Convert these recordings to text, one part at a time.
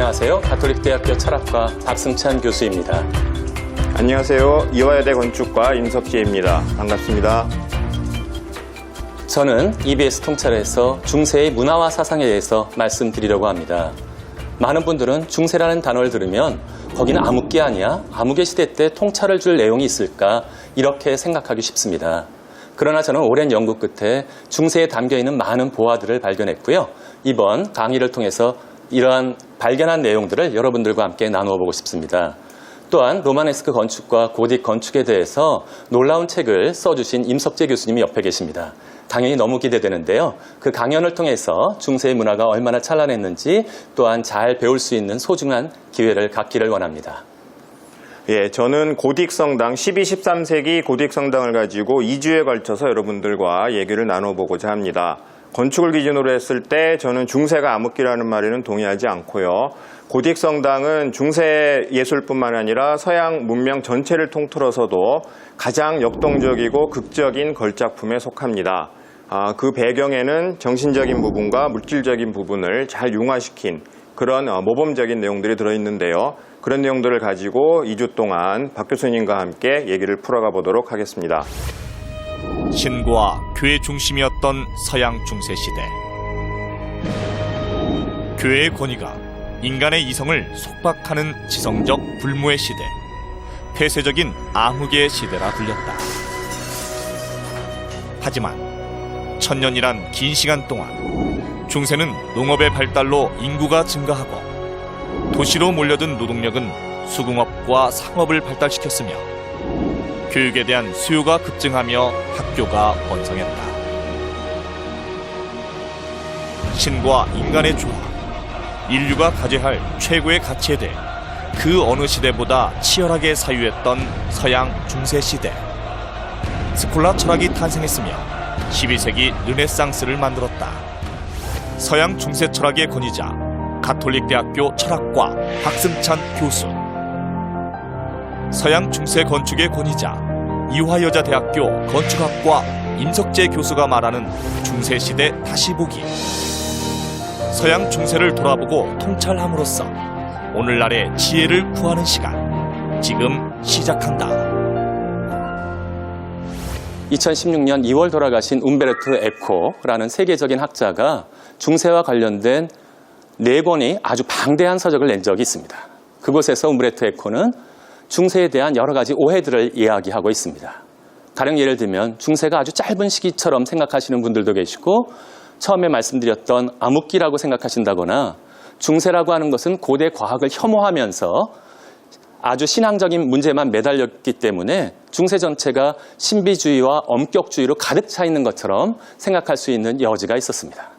안녕하세요. 가톨릭대학교 철학과 박승찬 교수입니다. 안녕하세요. 이화여대 건축과 임석재입니다. 반갑습니다. 저는 EBS 통찰에서 중세의 문화와 사상에 대해서 말씀드리려고 합니다. 많은 분들은 중세라는 단어를 들으면 거기는 암흑기 아니야? 암흑의 시대 때 통찰을 줄 내용이 있을까? 이렇게 생각하기 쉽습니다. 그러나 저는 오랜 연구 끝에 중세에 담겨있는 많은 보화들을 발견했고요. 이번 강의를 통해서 이러한 발견한 내용들을 여러분들과 함께 나누어 보고 싶습니다. 또한 로마네스크 건축과 고딕 건축에 대해서 놀라운 책을 써주신 임석재 교수님이 옆에 계십니다. 당연히 너무 기대되는데요. 그 강연을 통해서 중세의 문화가 얼마나 찬란했는지 또한 잘 배울 수 있는 소중한 기회를 갖기를 원합니다. 예, 저는 고딕 성당, 12, 13세기 고딕 성당을 가지고 2주에 걸쳐서 여러분들과 얘기를 나눠보고자 합니다. 건축을 기준으로 했을 때 저는 중세가 암흑기라는 말에는 동의하지 않고요. 고딕 성당은 중세 예술뿐만 아니라 서양 문명 전체를 통틀어서도 가장 역동적이고 극적인 걸작품에 속합니다. 그 배경에는 정신적인 부분과 물질적인 부분을 잘 융화시킨 그런 모범적인 내용들이 들어있는데요. 그런 내용들을 가지고 2주 동안 박 교수님과 함께 얘기를 풀어가 보도록 하겠습니다. 신과 교회 중심이었던 서양 중세 시대. 교회의 권위가 인간의 이성을 속박하는 지성적 불모의 시대, 폐쇄적인 암흑의 시대라 불렸다. 하지만 천년이란 긴 시간 동안 중세는 농업의 발달로 인구가 증가하고 도시로 몰려든 노동력은 수공업과 상업을 발달시켰으며 교육에 대한 수요가 급증하며 학교가 번성했다. 신과 인간의 조화, 인류가 가져야 할 최고의 가치에 대해 그 어느 시대보다 치열하게 사유했던 서양 중세 시대. 스콜라 철학이 탄생했으며 12세기 르네상스를 만들었다. 서양 중세 철학의 권위자 가톨릭대학교 철학과 박승찬 교수, 서양 중세 건축의 권위자 이화여자대학교 건축학과 임석재 교수가 말하는 중세시대 다시 보기. 서양 중세를 돌아보고 통찰함으로써 오늘날의 지혜를 구하는 시간, 지금 시작한다. 2016년 2월 돌아가신 움베르토 에코라는 세계적인 학자가 중세와 관련된 4권의 아주 방대한 서적을 낸 적이 있습니다. 그곳에서 움베르토 에코는 중세에 대한 여러 가지 오해들을 이야기하고 있습니다. 가령 예를 들면 중세가 아주 짧은 시기처럼 생각하시는 분들도 계시고, 처음에 말씀드렸던 암흑기라고 생각하신다거나 중세라고 하는 것은 고대 과학을 혐오하면서 아주 신앙적인 문제만 매달렸기 때문에 중세 전체가 신비주의와 엄격주의로 가득 차 있는 것처럼 생각할 수 있는 여지가 있었습니다.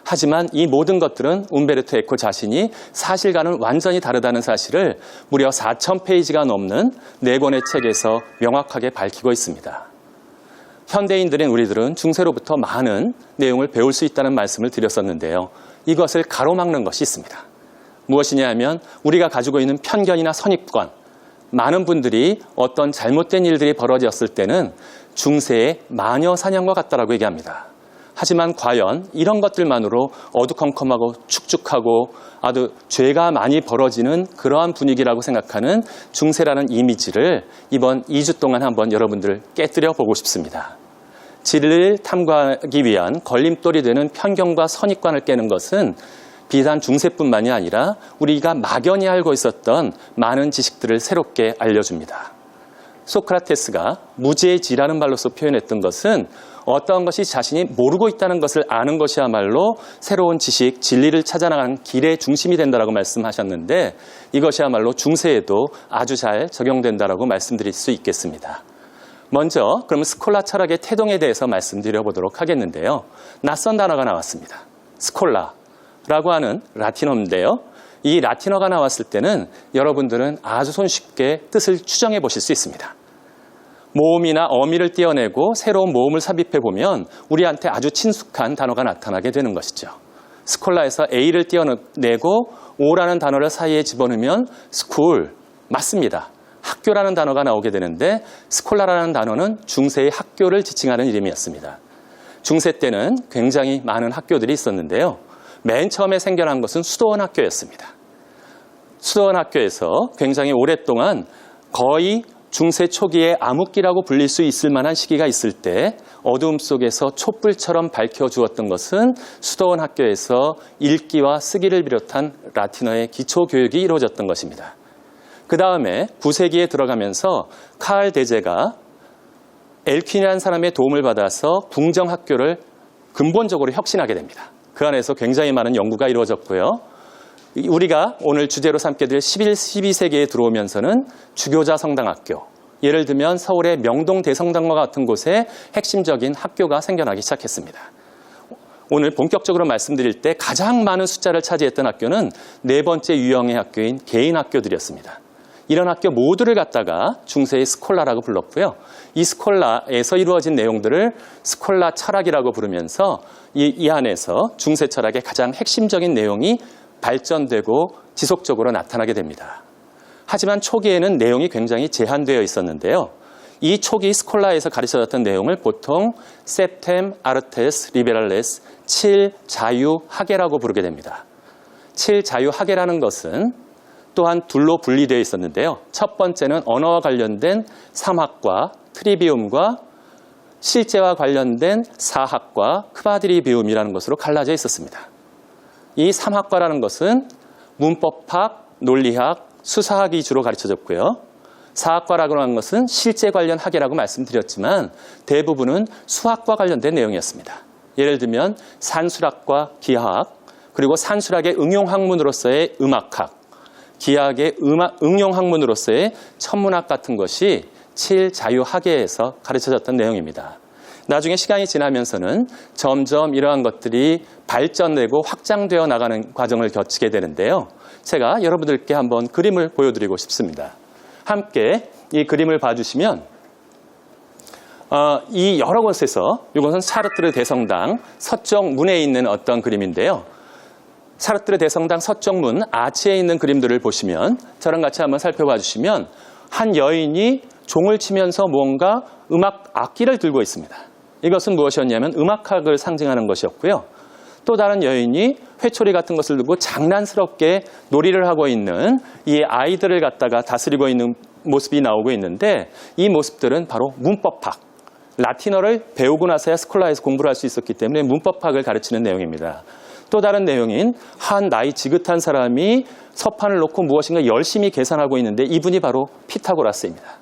하지만 이 모든 것들은 움베르토 에코 자신이 사실과는 완전히 다르다는 사실을 무려 4,000페이지가 넘는 4권의 책에서 명확하게 밝히고 있습니다. 현대인들인 우리들은 중세로부터 많은 내용을 배울 수 있다는 말씀을 드렸었는데요. 이것을 가로막는 것이 있습니다. 무엇이냐 하면 우리가 가지고 있는 편견이나 선입관, 많은 분들이 어떤 잘못된 일들이 벌어졌을 때는 중세의 마녀 사냥과 같다라고 얘기합니다. 하지만 과연 이런 것들만으로 어두컴컴하고 축축하고 아주 죄가 많이 벌어지는 그러한 분위기라고 생각하는 중세라는 이미지를 이번 2주 동안 한번 여러분들 깨뜨려 보고 싶습니다. 진리를 탐구하기 위한 걸림돌이 되는 편견과 선입관을 깨는 것은 비단 중세뿐만이 아니라 우리가 막연히 알고 있었던 많은 지식들을 새롭게 알려줍니다. 소크라테스가 무지의 지라는 말로서 표현했던 것은 어떠한 것이 자신이 모르고 있다는 것을 아는 것이야말로 새로운 지식, 진리를 찾아나가는 길의 중심이 된다라고 말씀하셨는데, 이것이야말로 중세에도 아주 잘 적용된다라고 말씀드릴 수 있겠습니다. 먼저 그럼 스콜라 철학의 태동에 대해서 말씀드려 보도록 하겠는데요. 낯선 단어가 나왔습니다. 스콜라라고 하는 라틴어인데요. 이 라틴어가 나왔을 때는 여러분들은 아주 손쉽게 뜻을 추정해 보실 수 있습니다. 모음이나 어미를 떼어내고 새로운 모음을 삽입해 보면 우리한테 아주 친숙한 단어가 나타나게 되는 것이죠. 스콜라에서 A를 떼어내고 O라는 단어를 사이에 집어넣으면 스쿨, 맞습니다. 학교라는 단어가 나오게 되는데, 스콜라라는 단어는 중세의 학교를 지칭하는 이름이었습니다. 중세 때는 굉장히 많은 학교들이 있었는데요. 맨 처음에 생겨난 것은 수도원 학교였습니다. 수도원 학교에서 굉장히 오랫동안 거의 중세 초기의 암흑기라고 불릴 수 있을 만한 시기가 있을 때 어두움 속에서 촛불처럼 밝혀주었던 것은 수도원 학교에서 읽기와 쓰기를 비롯한 라틴어의 기초 교육이 이루어졌던 것입니다. 그 다음에 9세기에 들어가면서 카를 대제가 엘퀸이라는 사람의 도움을 받아서 궁정학교를 근본적으로 혁신하게 됩니다. 그 안에서 굉장히 많은 연구가 이루어졌고요. 우리가 오늘 주제로 삼게 될 12세기에 들어오면서는 주교자 성당학교, 예를 들면 서울의 명동 대성당과 같은 곳에 핵심적인 학교가 생겨나기 시작했습니다. 오늘 본격적으로 말씀드릴 때 가장 많은 숫자를 차지했던 학교는 네 번째 유형의 학교인 개인 학교들이었습니다. 이런 학교 모두를 갖다가 중세의 스콜라라고 불렀고요. 이 스콜라에서 이루어진 내용들을 스콜라 철학이라고 부르면서 이 안에서 중세 철학의 가장 핵심적인 내용이 발전되고 지속적으로 나타나게 됩니다. 하지만 초기에는 내용이 굉장히 제한되어 있었는데요. 이 초기 스콜라에서 가르쳐졌던 내용을 보통 세템 아르테스 리베랄레스 7자유학예라고 부르게 됩니다. 7자유학예라는 것은 또한 둘로 분리되어 있었는데요. 첫 번째는 언어와 관련된 3학과 트리비움과 실제와 관련된 4학과 크바드리비움이라는 것으로 갈라져 있었습니다. 이 3학과라는 것은 문법학, 논리학, 수사학이 주로 가르쳐졌고요. 4학과라고 하는 것은 실제 관련 학예라고 말씀드렸지만 대부분은 수학과 관련된 내용이었습니다. 예를 들면 산술학과 기하학, 그리고 산술학의 응용학문으로서의 음악학, 기하학의 응용학문으로서의 천문학 같은 것이 7자유학예에서 가르쳐졌던 내용입니다. 나중에 시간이 지나면서는 점점 이러한 것들이 발전되고 확장되어 나가는 과정을 거치게 되는데요. 제가 여러분들께 한번 그림을 보여드리고 싶습니다. 함께 이 그림을 봐주시면 이 여러 곳에서 이것은 사르트르 대성당 서쪽 문에 있는 어떤 그림인데요. 사르트르 대성당 서쪽 문 아치에 있는 그림들을 보시면 저랑 같이 한번 살펴봐 주시면 한 여인이 종을 치면서 무언가 음악 악기를 들고 있습니다. 이것은 무엇이었냐면 음악학을 상징하는 것이었고요. 또 다른 여인이 회초리 같은 것을 들고 장난스럽게 놀이를 하고 있는 이 아이들을 갖다가 다스리고 있는 모습이 나오고 있는데 이 모습들은 바로 문법학, 라틴어를 배우고 나서야 스콜라에서 공부를 할 수 있었기 때문에 문법학을 가르치는 내용입니다. 또 다른 내용인 한 나이 지긋한 사람이 서판을 놓고 무엇인가 열심히 계산하고 있는데 이분이 바로 피타고라스입니다.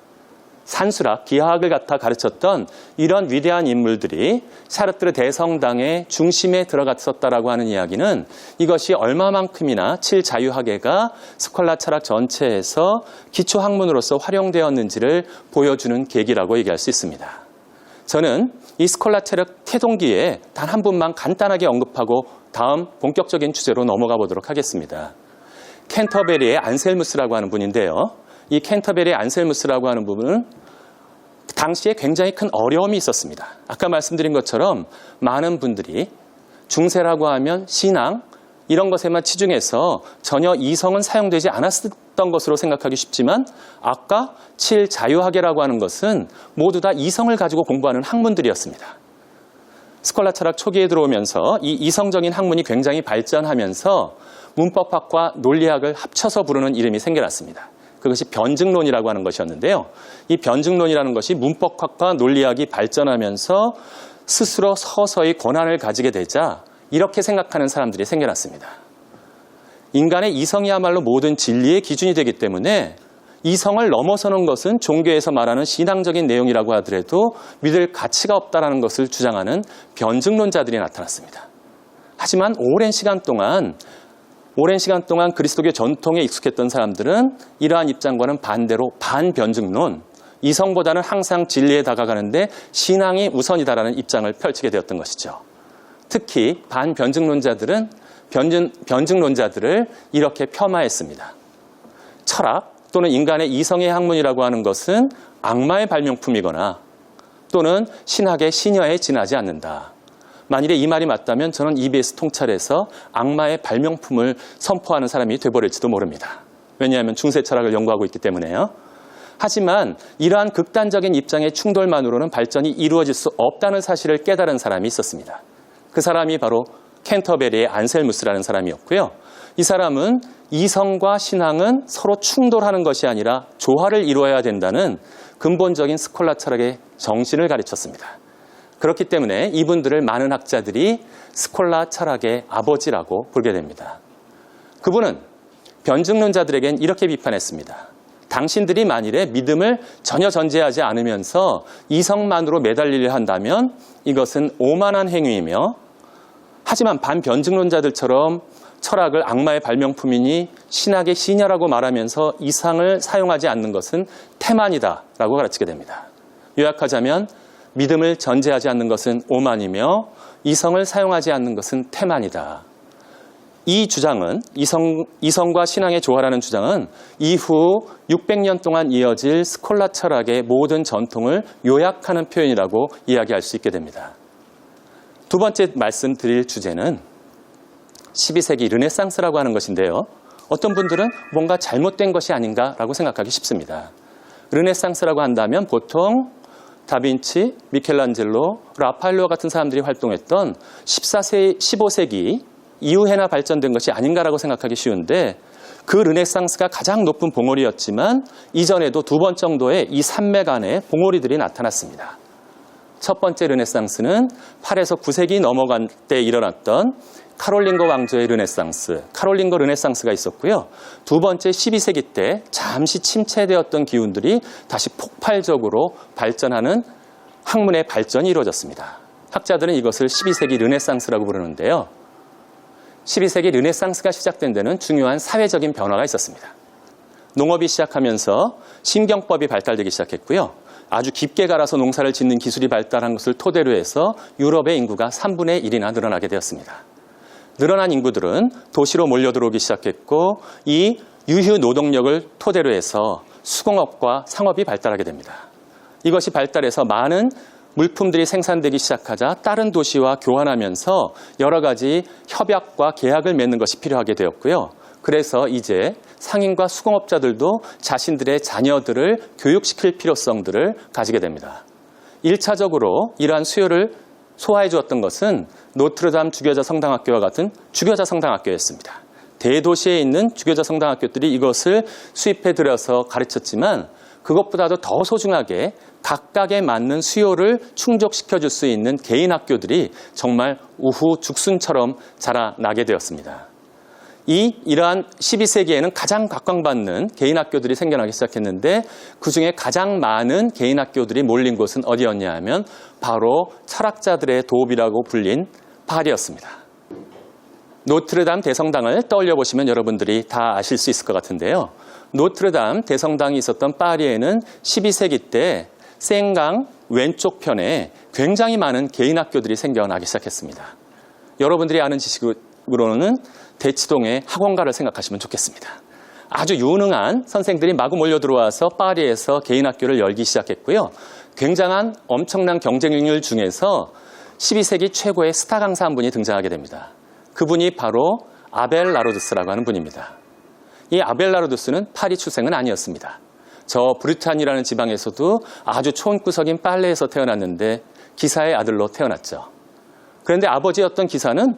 산술학, 기하학을 갖다 가르쳤던 이런 위대한 인물들이 샤르트르 대성당의 중심에 들어갔었다라고 하는 이야기는 이것이 얼마만큼이나 7자유학예가 스콜라 철학 전체에서 기초학문으로서 활용되었는지를 보여주는 계기라고 얘기할 수 있습니다. 저는 이 스콜라 철학 태동기에 단 한 분만 간단하게 언급하고 다음 본격적인 주제로 넘어가 보도록 하겠습니다. 캔터베리의 안셀무스라고 하는 분인데요. 이 캔터베리의 안셀무스라고 하는 분은 당시에 굉장히 큰 어려움이 있었습니다. 아까 말씀드린 것처럼 많은 분들이 중세라고 하면 신앙 이런 것에만 치중해서 전혀 이성은 사용되지 않았던 것으로 생각하기 쉽지만 아까 7자유학예라고 하는 것은 모두 다 이성을 가지고 공부하는 학문들이었습니다. 스콜라 철학 초기에 들어오면서 이 이성적인 학문이 굉장히 발전하면서 문법학과 논리학을 합쳐서 부르는 이름이 생겨났습니다. 그것이 변증론이라고 하는 것이었는데요. 이 변증론이라는 것이 문법학과 논리학이 발전하면서 스스로 서서히 권한을 가지게 되자 이렇게 생각하는 사람들이 생겨났습니다. 인간의 이성이야말로 모든 진리의 기준이 되기 때문에 이성을 넘어서는 것은 종교에서 말하는 신앙적인 내용이라고 하더라도 믿을 가치가 없다는 것을 주장하는 변증론자들이 나타났습니다. 하지만 오랜 시간 동안 그리스도교 전통에 익숙했던 사람들은 이러한 입장과는 반대로 반변증론, 이성보다는 항상 진리에 다가가는데 신앙이 우선이다라는 입장을 펼치게 되었던 것이죠. 특히 반변증론자들은 변증론자들을 이렇게 폄하했습니다. 철학 또는 인간의 이성의 학문이라고 하는 것은 악마의 발명품이거나 또는 신학의 신여에 지나지 않는다. 만일에 이 말이 맞다면 저는 EBS 통찰에서 악마의 발명품을 선포하는 사람이 돼버릴지도 모릅니다. 왜냐하면 중세 철학을 연구하고 있기 때문에요. 하지만 이러한 극단적인 입장의 충돌만으로는 발전이 이루어질 수 없다는 사실을 깨달은 사람이 있었습니다. 그 사람이 바로 캔터베리의 안셀무스라는 사람이었고요. 이 사람은 이성과 신앙은 서로 충돌하는 것이 아니라 조화를 이루어야 된다는 근본적인 스콜라 철학의 정신을 가르쳤습니다. 그렇기 때문에 이분들을 많은 학자들이 스콜라 철학의 아버지라고 부르게 됩니다. 그분은 변증론자들에겐 이렇게 비판했습니다. 당신들이 만일에 믿음을 전혀 전제하지 않으면서 이성만으로 매달리려 한다면 이것은 오만한 행위이며, 하지만 반변증론자들처럼 철학을 악마의 발명품이니 신학의 시녀라고 말하면서 이성을 사용하지 않는 것은 태만이다라고 가르치게 됩니다. 요약하자면 믿음을 전제하지 않는 것은 오만이며 이성을 사용하지 않는 것은 태만이다. 이 주장은 이성과 신앙의 조화라는 주장은 이후 600년 동안 이어질 스콜라 철학의 모든 전통을 요약하는 표현이라고 이야기할 수 있게 됩니다. 두 번째 말씀드릴 주제는 12세기 르네상스라고 하는 것인데요. 어떤 분들은 뭔가 잘못된 것이 아닌가라고 생각하기 쉽습니다. 르네상스라고 한다면 보통 다빈치, 미켈란젤로, 라파엘로와 같은 사람들이 활동했던 15세기 이후에나 발전된 것이 아닌가라고 생각하기 쉬운데, 그 르네상스가 가장 높은 봉오리였지만 이전에도 두 번 정도의 이 산맥 안에 봉오리들이 나타났습니다. 첫 번째 르네상스는 8에서 9세기 넘어간 때 일어났던 카롤링거 왕조의 르네상스, 카롤링거 르네상스가 있었고요. 두 번째 12세기 때 잠시 침체되었던 기운들이 다시 폭발적으로 발전하는 학문의 발전이 이루어졌습니다. 학자들은 이것을 12세기 르네상스라고 부르는데요. 12세기 르네상스가 시작된 데는 중요한 사회적인 변화가 있었습니다. 농업이 시작하면서 심경법이 발달되기 시작했고요. 아주 깊게 갈아서 농사를 짓는 기술이 발달한 것을 토대로 해서 유럽의 인구가 3분의 1이나 늘어나게 되었습니다. 늘어난 인구들은 도시로 몰려들어오기 시작했고, 이 유휴 노동력을 토대로 해서 수공업과 상업이 발달하게 됩니다. 이것이 발달해서 많은 물품들이 생산되기 시작하자 다른 도시와 교환하면서 여러 가지 협약과 계약을 맺는 것이 필요하게 되었고요. 그래서 이제 상인과 수공업자들도 자신들의 자녀들을 교육시킬 필요성들을 가지게 됩니다. 1차적으로 이러한 수요를 소화해 주었던 것은 노트르담 주교자 성당학교와 같은 주교자 성당학교였습니다. 대도시에 있는 주교자 성당학교들이 이것을 수입해 들여서 가르쳤지만, 그것보다도 더 소중하게 각각에 맞는 수요를 충족시켜줄 수 있는 개인 학교들이 정말 우후 죽순처럼 자라나게 되었습니다. 이러한 12세기에는 가장 각광받는 개인 학교들이 생겨나기 시작했는데, 그중에 가장 많은 개인 학교들이 몰린 곳은 어디였냐 하면 바로 철학자들의 도읍이라고 불린 파리였습니다. 노트르담 대성당을 떠올려 보시면 여러분들이 다 아실 수 있을 것 같은데요. 노트르담 대성당이 있었던 파리에는 12세기 때 세인강 왼쪽 편에 굉장히 많은 개인 학교들이 생겨나기 시작했습니다. 여러분들이 아는 지식으로는 대치동의 학원가를 생각하시면 좋겠습니다. 아주 유능한 선생들이 마구 몰려 들어와서 파리에서 개인 학교를 열기 시작했고요. 굉장한 엄청난 경쟁률 중에서 12세기 최고의 스타 강사 한 분이 등장하게 됩니다. 그분이 바로 아벨 라로두스라고 하는 분입니다. 이 아벨 라로두스는 파리 출생은 아니었습니다. 저 브르탄이라는 지방에서도 아주 촌구석인 빨레에서 태어났는데 기사의 아들로 태어났죠. 그런데 아버지였던 기사는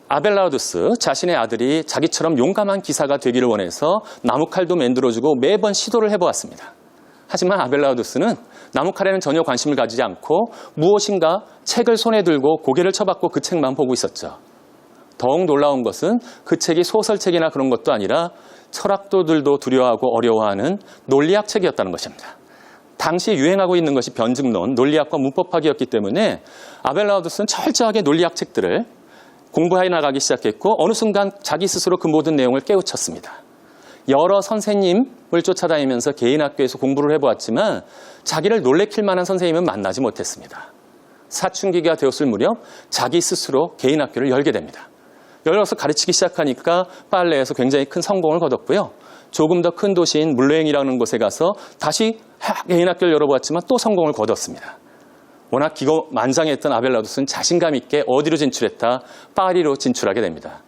아벨 라로두스 자신의 아들이 자기처럼 용감한 기사가 되기를 원해서 나무칼도 만들어주고 매번 시도를 해보았습니다. 하지만 아벨 라로두스는 나무칼에는 전혀 관심을 가지지 않고 무엇인가 책을 손에 들고 고개를 쳐박고 그 책만 보고 있었죠. 더욱 놀라운 것은 그 책이 소설책이나 그런 것도 아니라 철학도들도 두려워하고 어려워하는 논리학 책이었다는 것입니다. 당시 유행하고 있는 것이 변증론, 논리학과 문법학이었기 때문에 아벨 라로두스는 철저하게 논리학 책들을 공부해 나가기 시작했고, 어느 순간 자기 스스로 그 모든 내용을 깨우쳤습니다. 여러 선생님을 쫓아다니면서 개인 학교에서 공부를 해보았지만 자기를 놀래킬 만한 선생님은 만나지 못했습니다. 사춘기가 되었을 무렵 자기 스스로 개인 학교를 열게 됩니다. 열어서 가르치기 시작하니까 빨레에서 굉장히 큰 성공을 거뒀고요. 조금 더 큰 도시인 물레행이라는 곳에 가서 다시 개인 학교를 열어보았지만 또 성공을 거뒀습니다. 워낙 기고만장했던 아벨 라로두스는 자신감 있게 어디로 진출했다? 파리로 진출하게 됩니다.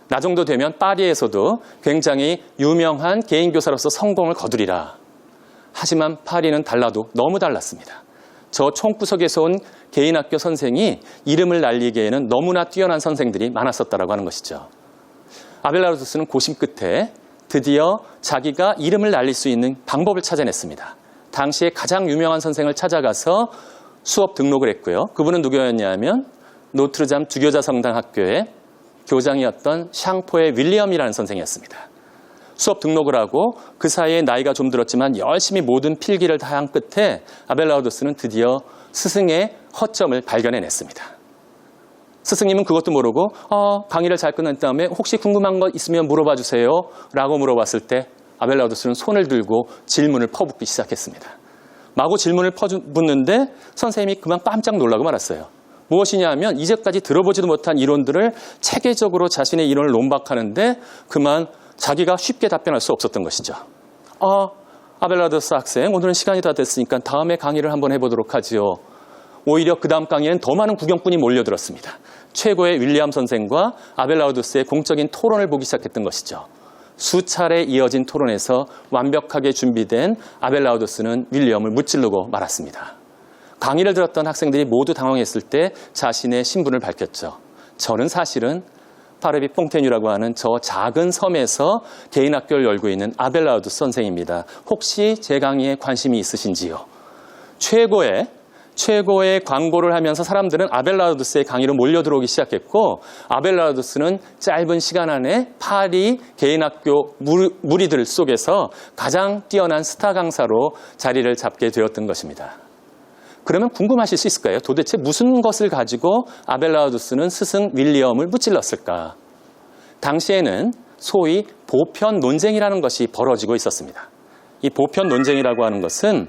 나 정도 되면 파리에서도 굉장히 유명한 개인 교사로서 성공을 거두리라. 하지만 파리는 달라도 너무 달랐습니다. 저 총구석에서 온 개인학교 선생이 이름을 날리기에는 너무나 뛰어난 선생들이 많았었다라고 하는 것이죠. 아벨라우두스는 고심 끝에 드디어 자기가 이름을 날릴 수 있는 방법을 찾아냈습니다. 당시에 가장 유명한 선생을 찾아가서 수업 등록을 했고요. 그분은 누구였냐면 노트르담 두교자 성당 학교의 교장이었던 샹포의 윌리엄이라는 선생이었습니다. 수업 등록을 하고 그 사이에 나이가 좀 들었지만 열심히 모든 필기를 다 한 끝에 아벨라우두스는 드디어 스승의 허점을 발견해냈습니다. 스승님은 그것도 모르고 강의를 잘 끝낸 다음에 혹시 궁금한 것 있으면 물어봐 주세요 라고 물어봤을 때 아벨라우두스는 손을 들고 질문을 퍼붓기 시작했습니다. 마구 질문을 퍼붓는데 선생님이 그만 깜짝 놀라고 말았어요. 무엇이냐 하면 이제까지 들어보지도 못한 이론들을 체계적으로 자신의 이론을 논박하는데 그만 자기가 쉽게 답변할 수 없었던 것이죠. 아벨라우두스 학생, 오늘은 시간이 다 됐으니까 다음에 강의를 한번 해보도록 하지요. 오히려 그 다음 강의에는 더 많은 구경꾼이 몰려들었습니다. 최고의 윌리엄 선생과 아벨라우두스의 공적인 토론을 보기 시작했던 것이죠. 수차례 이어진 토론에서 완벽하게 준비된 아벨라우두스는 윌리엄을 무찌르고 말았습니다. 강의를 들었던 학생들이 모두 당황했을 때 자신의 신분을 밝혔죠. 저는 사실은 파르비 퐁테뉴라고 하는 저 작은 섬에서 개인 학교를 열고 있는 아벨라우두스 선생입니다. 혹시 제 강의에 관심이 있으신지요? 최고의 광고를 하면서 사람들은 아벨라우두스의 강의로 몰려들어오기 시작했고 아벨라우두스는 짧은 시간 안에 파리 개인학교 무리들 속에서 가장 뛰어난 스타 강사로 자리를 잡게 되었던 것입니다. 그러면 궁금하실 수 있을 거예요. 도대체 무슨 것을 가지고 아벨라우두스는 스승 윌리엄을 무찔렀을까? 당시에는 소위 보편 논쟁이라는 것이 벌어지고 있었습니다. 이 보편 논쟁이라고 하는 것은